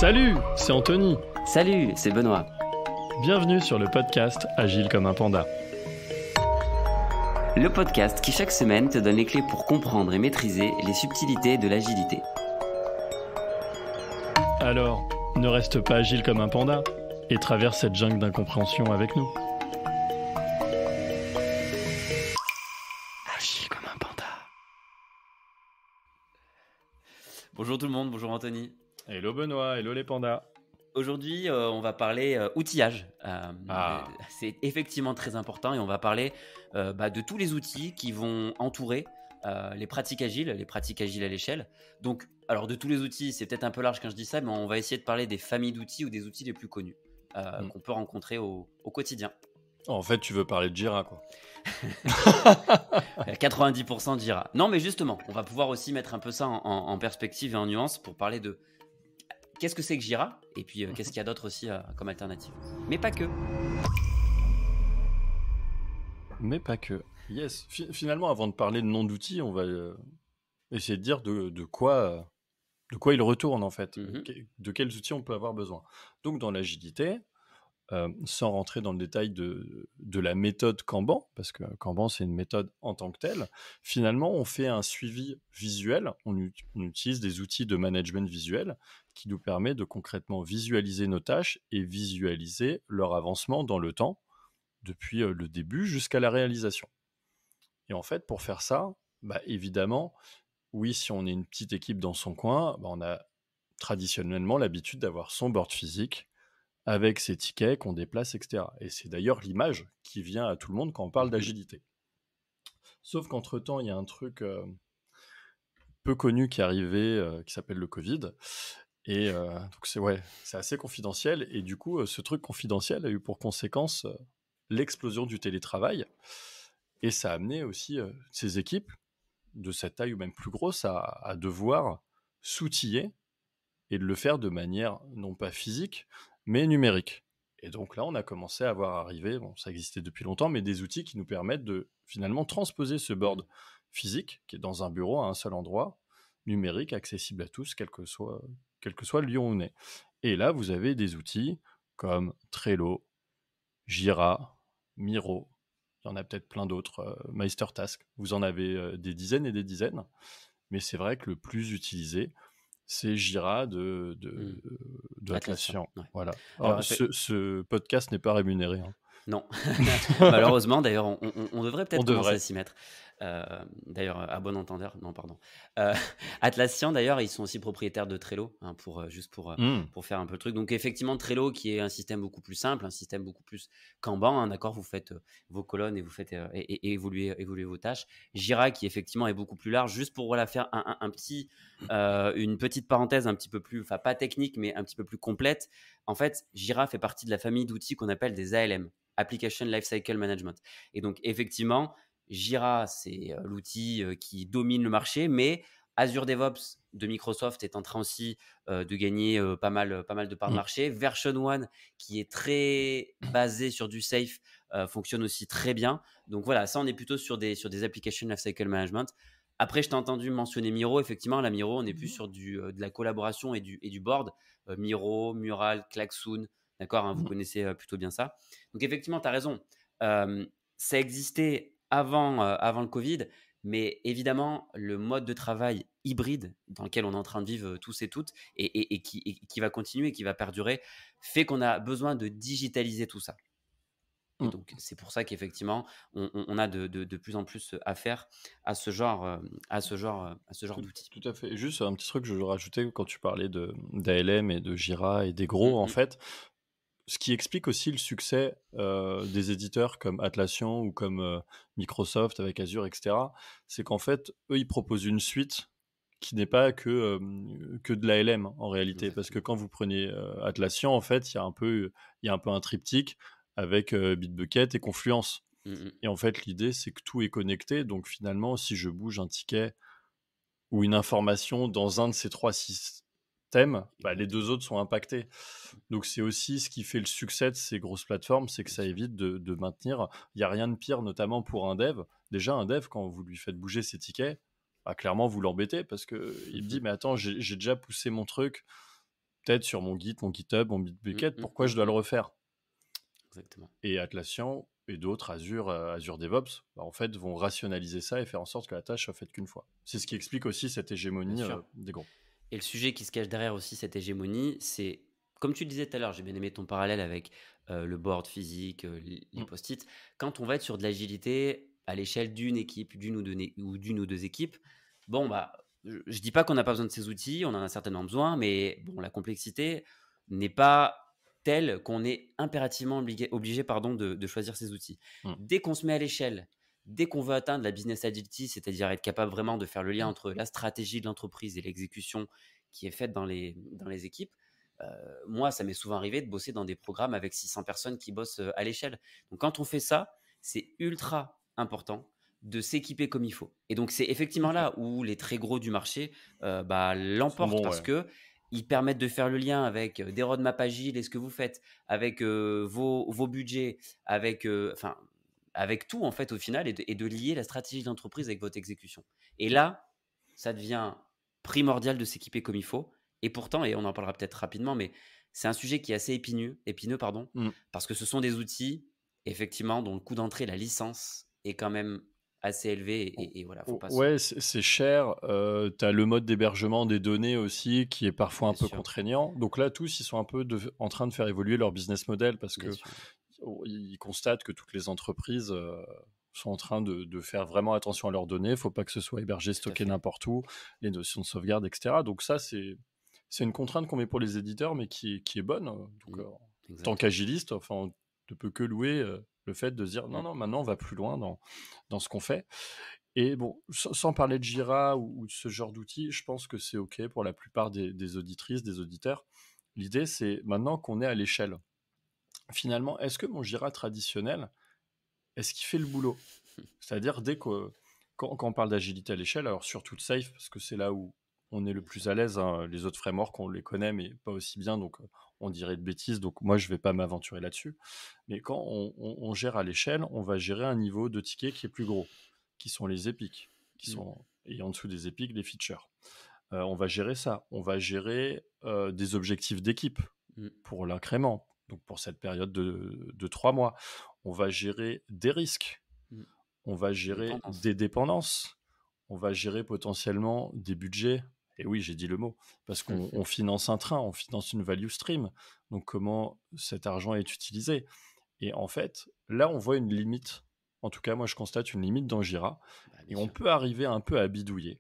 Salut, c'est Anthony. Salut, c'est Benoît. Bienvenue sur le podcast Agile comme un panda. Le podcast qui chaque semaine te donne les clés pour comprendre et maîtriser les subtilités de l'agilité. Alors, ne reste pas agile comme un panda et traverse cette jungle d'incompréhension avec nous. Agile comme un panda. Bonjour tout le monde, bonjour Anthony. Hello Benoît, hello les pandas. Aujourd'hui, on va parler outillage. C'est effectivement très important et on va parler de tous les outils qui vont entourer les pratiques agiles à l'échelle. Donc, alors de tous les outils, c'est peut-être un peu large quand je dis ça, mais on va essayer de parler des familles d'outils ou des outils les plus connus qu'on peut rencontrer au quotidien. En fait, tu veux parler de Jira, quoi. 90% de Jira. Non, mais justement, on va pouvoir aussi mettre un peu ça en perspective et en nuance pour parler de qu'est-ce que c'est que Jira et puis qu'est-ce qu'il y a d'autre aussi comme alternative. Mais pas que. Mais pas que. Yes. Finalement, avant de parler de nom d'outils, on va essayer de dire de quoi il retourne en fait. De quels outils on peut avoir besoin. Donc dans l'agilité, sans rentrer dans le détail de la méthode Kanban, parce que Kanban c'est une méthode en tant que telle, finalement on fait un suivi visuel, on utilise des outils de management visuel qui nous permet de concrètement visualiser nos tâches et visualiser leur avancement dans le temps, depuis le début jusqu'à la réalisation. Et en fait pour faire ça, évidemment, oui, si on est une petite équipe dans son coin, on a traditionnellement l'habitude d'avoir son board physique avec ses tickets qu'on déplace, etc. Et c'est d'ailleurs l'image qui vient à tout le monde quand on parle d'agilité. Sauf qu'entre-temps, il y a un truc peu connu qui est arrivé, qui s'appelle le Covid. Et donc c'est assez confidentiel. Et du coup, ce truc confidentiel a eu pour conséquence l'explosion du télétravail. Et ça a amené aussi ces équipes, de cette taille ou même plus grosse, à devoir s'outiller et de le faire de manière non pas physique, mais numérique. Et donc là, on a commencé à voir arriver, ça existait depuis longtemps, mais des outils qui nous permettent de finalement transposer ce board physique, qui est dans un bureau à un seul endroit, numérique, accessible à tous, quel que soit le lieu où on est. Et là, vous avez des outils comme Trello, Jira, Miro, il y en a peut-être plein d'autres, MeisterTask, vous en avez des dizaines et des dizaines, mais c'est vrai que le plus utilisé, c'est Jira de Atlassian. Ouais. Voilà. Alors, ce podcast n'est pas rémunéré. Hein. Non, malheureusement. D'ailleurs, on devrait peut-être commencer à s'y mettre. D'ailleurs, à bon entendeur, non, pardon. Atlassian, d'ailleurs, ils sont aussi propriétaires de Trello, hein, pour faire un peu le truc. Donc, effectivement, Trello, qui est un système beaucoup plus simple, un système beaucoup plus Kanban, hein, d'accord, vous faites vos colonnes et vous faites évoluer vos tâches. Jira, qui effectivement est beaucoup plus large, juste pour faire une petite parenthèse un petit peu plus, enfin pas technique, mais un petit peu plus complète. En fait, Jira fait partie de la famille d'outils qu'on appelle des ALM. Application Lifecycle Management. Et donc, effectivement, Jira, c'est l'outil qui domine le marché, mais Azure DevOps de Microsoft est en train aussi de gagner pas mal de parts de marché. Version 1, qui est très basé sur du safe, fonctionne aussi très bien. Donc voilà, ça, on est plutôt sur des Application Lifecycle Management. Après, je t'ai entendu mentionner Miro. Effectivement, la Miro, on est plus sur de la collaboration et du board. Miro, Mural, Klaxoon, d'accord, hein, vous connaissez plutôt bien ça. Donc effectivement, tu as raison. Ça existait avant le Covid, mais évidemment, le mode de travail hybride dans lequel on est en train de vivre tous et toutes et qui va continuer, qui va perdurer, fait qu'on a besoin de digitaliser tout ça. Et donc, c'est pour ça qu'effectivement, on a de plus en plus affaire à ce genre d'outils. Tout à fait. Et juste un petit truc que je veux rajouter quand tu parlais d'ALM et de Jira et des gros, en fait, ce qui explique aussi le succès des éditeurs comme Atlassian ou comme Microsoft avec Azure, etc., c'est qu'en fait, eux, ils proposent une suite qui n'est pas que de l'ALM en réalité. Exactement. Parce que quand vous prenez Atlassian, en fait, il y a un peu un triptyque avec Bitbucket et Confluence. Et en fait, l'idée, c'est que tout est connecté. Donc finalement, si je bouge un ticket ou une information dans un de ces trois systèmes, les deux autres sont impactés. Donc c'est aussi ce qui fait le succès de ces grosses plateformes, c'est que ça évite de maintenir. Il n'y a rien de pire, notamment pour un dev. Déjà, un dev, quand vous lui faites bouger ses tickets, clairement, vous l'embêtez parce qu'il me dit, mais attends, j'ai déjà poussé mon truc. peut-être sur mon Git, mon GitHub, mon Bitbucket, pourquoi je dois le refaire? Exactement. Et Atlassian et d'autres, Azure DevOps, en fait, vont rationaliser ça et faire en sorte que la tâche soit faite qu'une fois. C'est ce qui explique aussi cette hégémonie des groupes. Et le sujet qui se cache derrière aussi cette hégémonie, c'est, comme tu le disais tout à l'heure, j'ai bien aimé ton parallèle avec le board physique, les post-it. Quand on va être sur de l'agilité à l'échelle d'une équipe, d'une ou deux équipes, bon, je dis pas qu'on n'a pas besoin de ces outils, on en a certainement besoin, mais bon, la complexité n'est pas telle qu'on est impérativement obligé de choisir ces outils. Dès qu'on se met à l'échelle, dès qu'on veut atteindre la business agility, c'est-à-dire être capable vraiment de faire le lien entre la stratégie de l'entreprise et l'exécution qui est faite dans les équipes, moi, ça m'est souvent arrivé de bosser dans des programmes avec 600 personnes qui bossent à l'échelle. Donc, quand on fait ça, c'est ultra important de s'équiper comme il faut. Et donc, c'est effectivement là où les très gros du marché l'emportent parce que ils permettent de faire le lien avec des roadmaps agiles et ce que vous faites, avec vos budgets, avec tout en fait au final et de lier la stratégie d'entreprise avec votre exécution. Et là, ça devient primordial de s'équiper comme il faut. Et pourtant, et on en parlera peut-être rapidement, mais c'est un sujet qui est assez épineux, parce que ce sont des outils, effectivement, dont le coût d'entrée, la licence, est quand même assez élevé. Et voilà, faut pas ouais, c'est cher. Tu as le mode d'hébergement des données aussi qui est parfois un peu contraignant. Donc là, tous, ils sont un peu en train de faire évoluer leur business model parce qu'ils constatent que toutes les entreprises sont en train de faire vraiment attention à leurs données. Il ne faut pas que ce soit hébergé, stocké n'importe où, les notions de sauvegarde, etc. Donc ça, c'est une contrainte qu'on met pour les éditeurs, mais qui est bonne. Donc, en tant qu'agiliste, enfin, on ne peut que louer le fait de dire non, maintenant on va plus loin dans ce qu'on fait. Et bon, sans parler de Jira ou de ce genre d'outils, je pense que c'est OK pour la plupart des auditrices, des auditeurs. L'idée, c'est maintenant qu'on est à l'échelle. Finalement, est-ce que mon Jira traditionnel, est-ce qu'il fait le boulot? C'est-à-dire, quand on parle d'agilité à l'échelle, alors surtout de Safe, parce que c'est là où on est le plus à l'aise, hein, les autres frameworks, on les connaît, mais pas aussi bien, donc on dirait de bêtises, donc moi, je ne vais pas m'aventurer là-dessus. Mais quand on gère à l'échelle, on va gérer un niveau de ticket qui est plus gros, qui sont les épiques, et en dessous des épiques, les features. On va gérer ça. On va gérer des objectifs d'équipe pour l'incrément, donc pour cette période de 3 mois. On va gérer des risques. On va gérer des dépendances. On va gérer potentiellement des budgets. Et oui, j'ai dit le mot, parce qu'on finance un train, on finance une value stream. Donc comment cet argent est utilisé? Et en fait, là, on voit une limite. En tout cas, moi, je constate une limite dans Jira. Et on peut arriver un peu à bidouiller.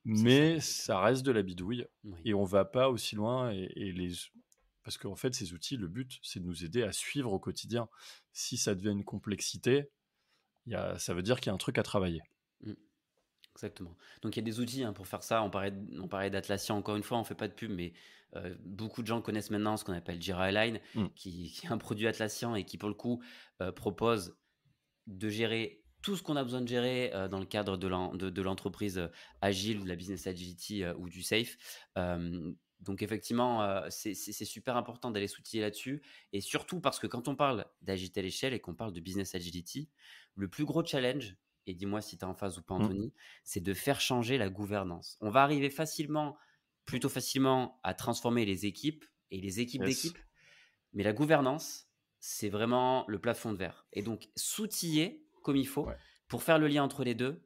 Mais ça reste de la bidouille. Et on va pas aussi loin. Parce qu'en fait, ces outils, le but, c'est de nous aider à suivre au quotidien. Si ça devient une complexité, ça veut dire qu'il y a un truc à travailler. Exactement. Donc il y a des outils pour faire ça. On parlait d'Atlassian encore une fois, on ne fait pas de pub, mais beaucoup de gens connaissent maintenant ce qu'on appelle Jira Align, qui est un produit Atlassian et qui pour le coup propose de gérer tout ce qu'on a besoin de gérer dans le cadre de l'entreprise agile, de la business agility ou du safe. Donc effectivement, c'est super important d'aller s'outiller là-dessus. Et surtout parce que quand on parle d'agilité à l'échelle et qu'on parle de business agility, le plus gros challenge, et dis-moi si tu es en phase ou pas Anthony, c'est de faire changer la gouvernance. On va arriver plutôt facilement à transformer les équipes et les équipes d'équipes, mais la gouvernance, c'est vraiment le plafond de verre. Et donc s'outiller comme il faut pour faire le lien entre les deux,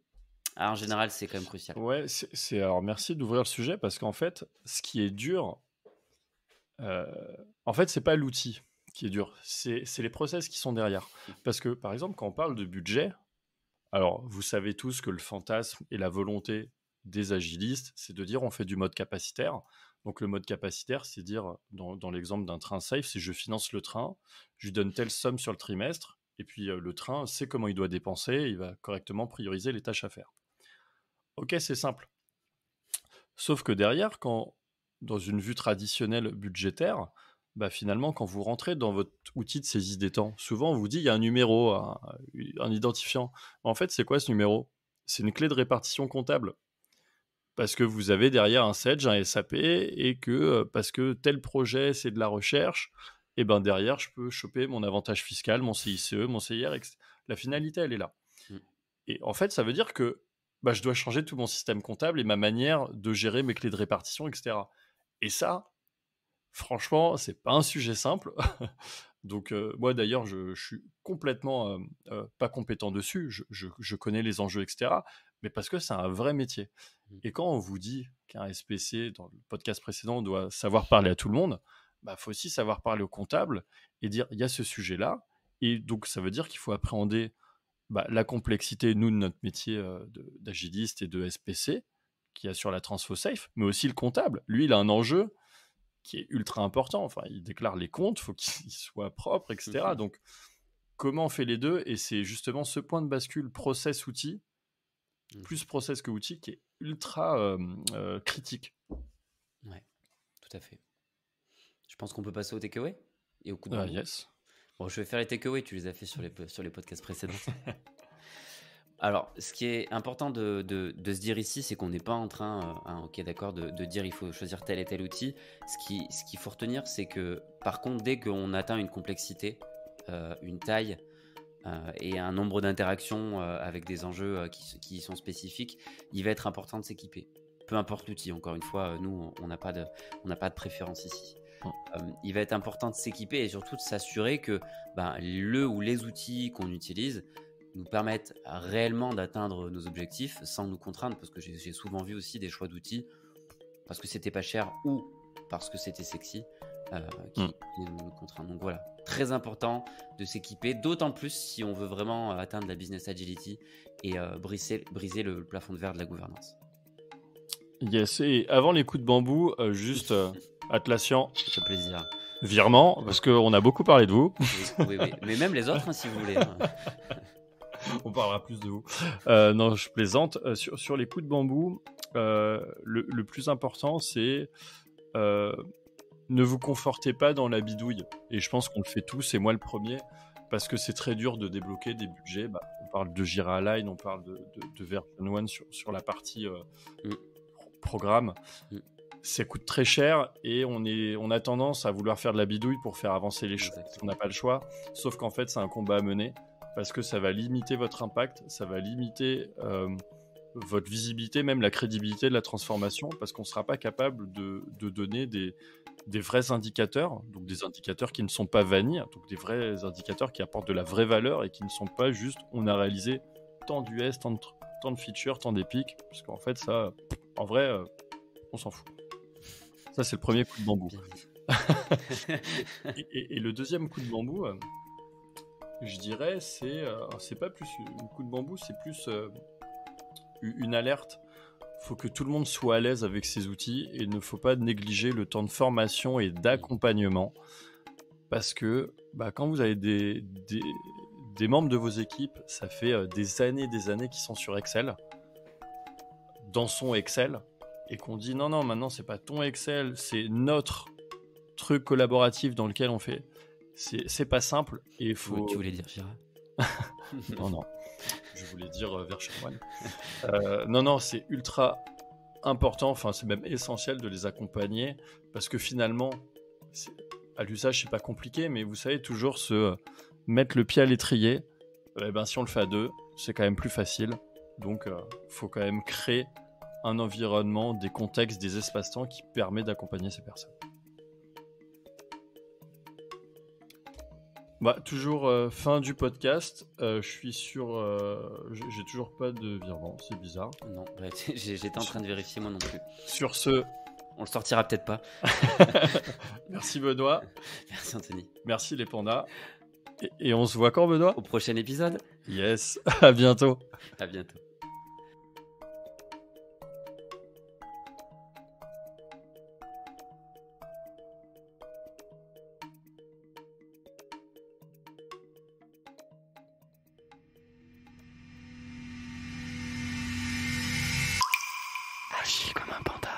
en général, c'est quand même crucial. Ouais, alors merci d'ouvrir le sujet parce qu'en fait, ce qui est dur, en fait, c'est pas l'outil qui est dur, c'est les process qui sont derrière. Parce que, par exemple, quand on parle de budget, alors vous savez tous que le fantasme et la volonté des agilistes, c'est de dire on fait du mode capacitaire. Donc le mode capacitaire, c'est dire, dans l'exemple d'un train safe, c'est je finance le train, je lui donne telle somme sur le trimestre, et puis le train sait comment il doit dépenser, il va correctement prioriser les tâches à faire. Ok, c'est simple. Sauf que derrière, dans une vue traditionnelle budgétaire, finalement, quand vous rentrez dans votre outil de saisie des temps, souvent on vous dit il y a un numéro, un identifiant. En fait, c'est quoi ce numéro? C'est une clé de répartition comptable. Parce que vous avez derrière un Sage, un SAP, et que parce que tel projet, c'est de la recherche, et derrière, je peux choper mon avantage fiscal, mon CICE, mon CIR, etc. La finalité, elle est là. Et en fait, ça veut dire que je dois changer tout mon système comptable et ma manière de gérer mes clés de répartition, etc. Et ça, franchement, c'est pas un sujet simple. Donc, moi d'ailleurs, je suis complètement pas compétent dessus. Je connais les enjeux, etc. Mais parce que c'est un vrai métier. Et quand on vous dit qu'un SPC, dans le podcast précédent, doit savoir parler à tout le monde, bah, faut aussi savoir parler au comptable et dire il y a ce sujet-là. Et donc, ça veut dire qu'il faut appréhender la complexité, nous, de notre métier d'agiliste et de SPC, qui assure la transfo safe, mais aussi le comptable. Lui, il a un enjeu qui est ultra important. Enfin, il déclare les comptes, il faut qu'ils soient propres, etc. Donc, comment on fait les deux? Et c'est justement ce point de bascule process-outil, plus process que outil, qui est ultra critique. Ouais, tout à fait. Je pense qu'on peut passer au takeaway et au coup de bambou. Yes. Bon, je vais faire les takeaways, tu les as fait sur les podcasts précédents. Alors, ce qui est important de se dire ici, c'est qu'on n'est pas en train, ok, d'accord, de dire il faut choisir tel et tel outil. Ce qu'il faut retenir, c'est que par contre, dès qu'on atteint une complexité, une taille et un nombre d'interactions avec des enjeux qui sont spécifiques, il va être important de s'équiper. Peu importe l'outil, encore une fois, nous, on n'a pas de préférence ici. Il va être important de s'équiper et surtout de s'assurer que le ou les outils qu'on utilise nous permettent réellement d'atteindre nos objectifs sans nous contraindre, parce que j'ai souvent vu aussi des choix d'outils parce que c'était pas cher ou parce que c'était sexy qui nous contraignent. Donc voilà, très important de s'équiper, d'autant plus si on veut vraiment atteindre la business agility et briser le plafond de verre de la gouvernance. Yes, et avant les coups de bambou, juste Atlassian. Ça fait plaisir. Virement, parce qu'on a beaucoup parlé de vous. Oui. Mais même les autres, si vous voulez. On parlera plus de vous. Non, je plaisante. Sur les coups de bambou, le plus important, c'est ne vous confortez pas dans la bidouille. Et je pense qu'on le fait tous, et moi le premier, parce que c'est très dur de débloquer des budgets. On parle de Jira Align, on parle de version 1 sur la partie programme. Ça coûte très cher et on a tendance à vouloir faire de la bidouille pour faire avancer les choses. On n'a pas le choix, sauf qu'en fait, c'est un combat à mener parce que ça va limiter votre impact, ça va limiter votre visibilité, même la crédibilité de la transformation, parce qu'on ne sera pas capable de donner des vrais indicateurs, donc des indicateurs qui ne sont pas vanille, donc des vrais indicateurs qui apportent de la vraie valeur et qui ne sont pas juste on a réalisé tant d'US, tant de features, tant d'épiques, parce qu'en fait, ça, en vrai, on s'en fout. Ça, c'est le premier coup de bambou. et le deuxième coup de bambou, je dirais, c'est pas plus un coup de bambou, c'est plus une alerte. Il faut que tout le monde soit à l'aise avec ces outils et il ne faut pas négliger le temps de formation et d'accompagnement. Parce que quand vous avez des membres de vos équipes, ça fait des années qui sont sur Excel, dans son Excel, et qu'on dit non, maintenant c'est pas ton Excel, c'est notre truc collaboratif dans lequel on fait. C'est pas simple et il faut. Tu voulais dire Jira? Non. Je voulais dire Version 1. Non, c'est ultra important, enfin c'est même essentiel de les accompagner parce que finalement, à l'usage c'est pas compliqué, mais vous savez toujours se mettre le pied à l'étrier. Si on le fait à deux, c'est quand même plus facile. Donc faut quand même créer un environnement, des contextes, des espaces-temps qui permet d'accompagner ces personnes. Toujours fin du podcast. Je suis sur. J'ai toujours pas de virement, c'est bizarre. Non, j'étais en train de vérifier moi non plus. Sur ce. On le sortira peut-être pas. Merci Benoît. Merci Anthony. Merci les pandas. Et on se voit quand Benoît? Au prochain épisode. Yes, à bientôt. À bientôt. Agis comme un panda.